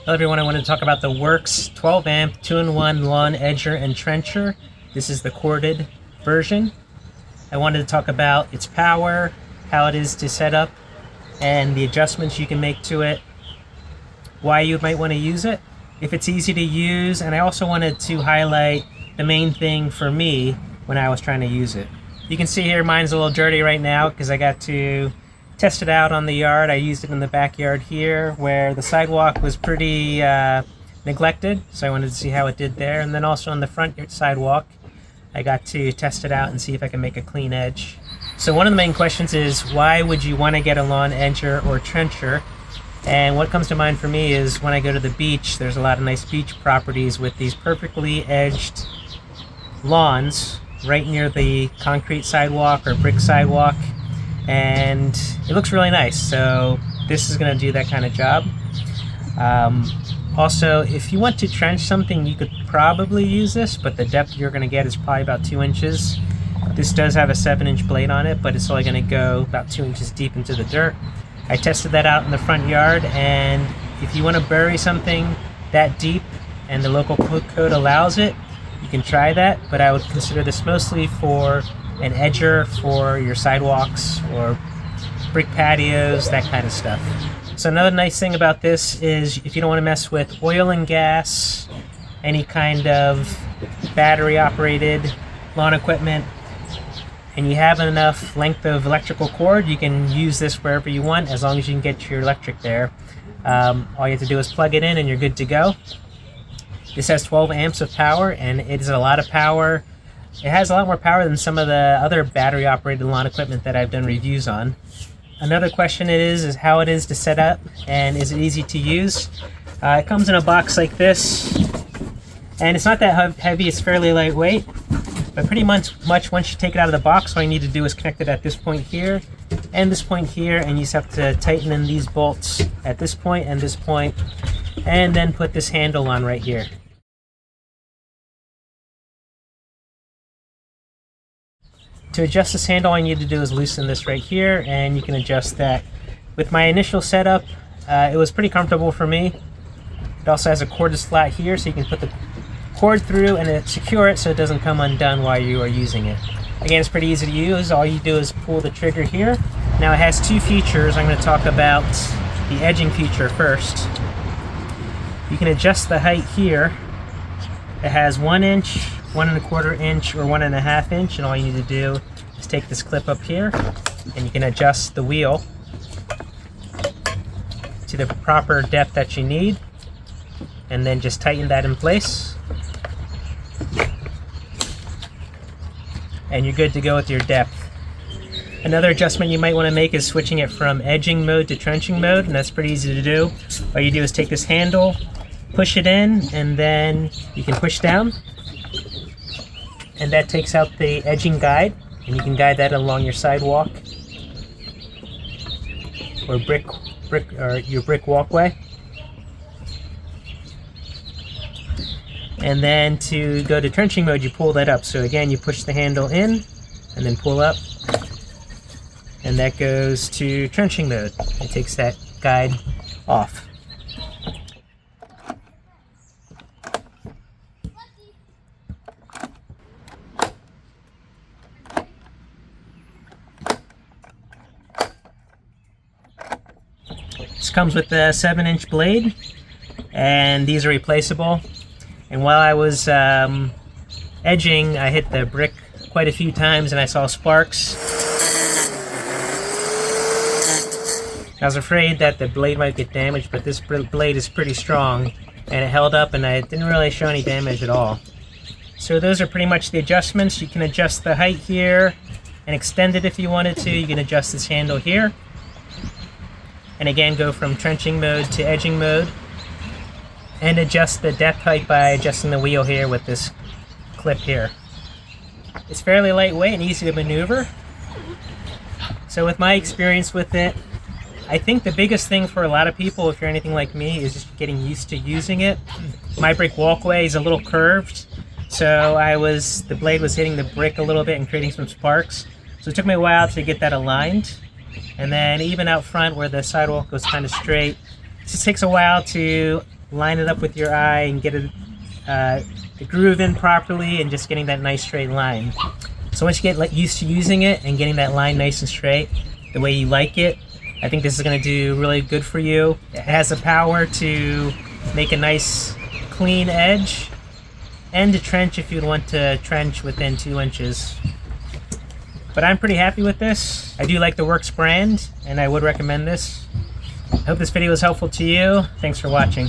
Hello everyone, I wanted to talk about the WORX 12 amp 2-in-1 lawn edger and trencher. This is the corded version. I wanted to talk about its power, how it is to set up, and the adjustments you can make to it, why you might want to use it, if it's easy to use, and I also wanted to highlight the main thing for me when I was trying to use it. You can see here mine's a little dirty right now because I got to test it out on the yard. I used it in the backyard here where the sidewalk was pretty neglected, so I wanted to see how it did there. And then also on the front sidewalk, I got to test it out and see if I can make a clean edge. So one of the main questions is, why would you want to get a lawn edger or trencher? And what comes to mind for me is when I go to the beach, there's a lot of nice beach properties with these perfectly edged lawns right near the concrete sidewalk or brick sidewalk, and it looks really nice. So this is going to do that kind of job. Also, if you want to trench something, you could probably use this, but the depth you're going to get is probably about 2 inches. This does have a 7-inch blade on it, but it's only going to go about 2 inches deep into the dirt. I tested that out in the front yard, and if you want to bury something that deep and the local code allows it, you can try that, but I would consider this mostly for an edger for your sidewalks or brick patios, that kind of stuff. So another nice thing about this is if you don't want to mess with oil and gas, any kind of battery operated lawn equipment, and you have enough length of electrical cord, you can use this wherever you want as long as you can get your electric there. All you have to do is plug it in and you're good to go. This has 12 amps of power, and it is a lot of power. It has a lot more power than some of the other battery operated lawn equipment that I've done reviews on. Another question is how it is to set up, and is it easy to use? It comes in a box like this, and it's not that heavy, it's fairly lightweight, but pretty much once you take it out of the box, all you need to do is connect it at this point here and this point here, and you just have to tighten in these bolts at this point and this point, and then put this handle on right here. To adjust this handle, all you need to do is loosen this right here, and you can adjust that. With my initial setup, it was pretty comfortable for me. It also has a cordless slot here, so you can put the cord through and secure it so it doesn't come undone while you are using it. Again, it's pretty easy to use. All you do is pull the trigger here. Now it has two features. I'm going to talk about the edging feature first. You can adjust the height here. It has 1 inch, 1 1/4 inch, or 1 1/2 inch, and all you need to do is take this clip up here, and you can adjust the wheel to the proper depth that you need, and then just tighten that in place, and you're good to go with your depth. Another adjustment you might want to make is switching it from edging mode to trenching mode, and that's pretty easy to do. All you do is take this handle, push it in, and then you can push down, and that takes out the edging guide, and you can guide that along your sidewalk or your brick walkway. And then to go to trenching mode, you pull that up. So again, you push the handle in and then pull up, and that goes to trenching mode. It takes that guide off. This comes with a 7-inch blade, and these are replaceable. And while I was edging, I hit the brick quite a few times and I saw sparks. I was afraid that the blade might get damaged, but this blade is pretty strong, and it held up, and I didn't really show any damage at all. So those are pretty much the adjustments. You can adjust the height here and extend it if you wanted to. You can adjust this handle here, and again go from trenching mode to edging mode, and adjust the depth height by adjusting the wheel here with this clip here. It's fairly lightweight and easy to maneuver. So with my experience with it, I think the biggest thing for a lot of people, if you're anything like me, is just getting used to using it. My brick walkway is a little curved, so the blade was hitting the brick a little bit and creating some sparks. So it took me a while to get that aligned. And then even out front where the sidewalk goes kind of straight, it just takes a while to line it up with your eye and get it the groove in properly, and just getting that nice straight line. So once you get used to using it and getting that line nice and straight the way you like it, I think this is going to do really good for you. It has the power to make a nice clean edge and to trench if you'd want to trench within 2 inches. But I'm pretty happy with this. I do like the WORX brand, and I would recommend this. I hope this video was helpful to you. Thanks for watching.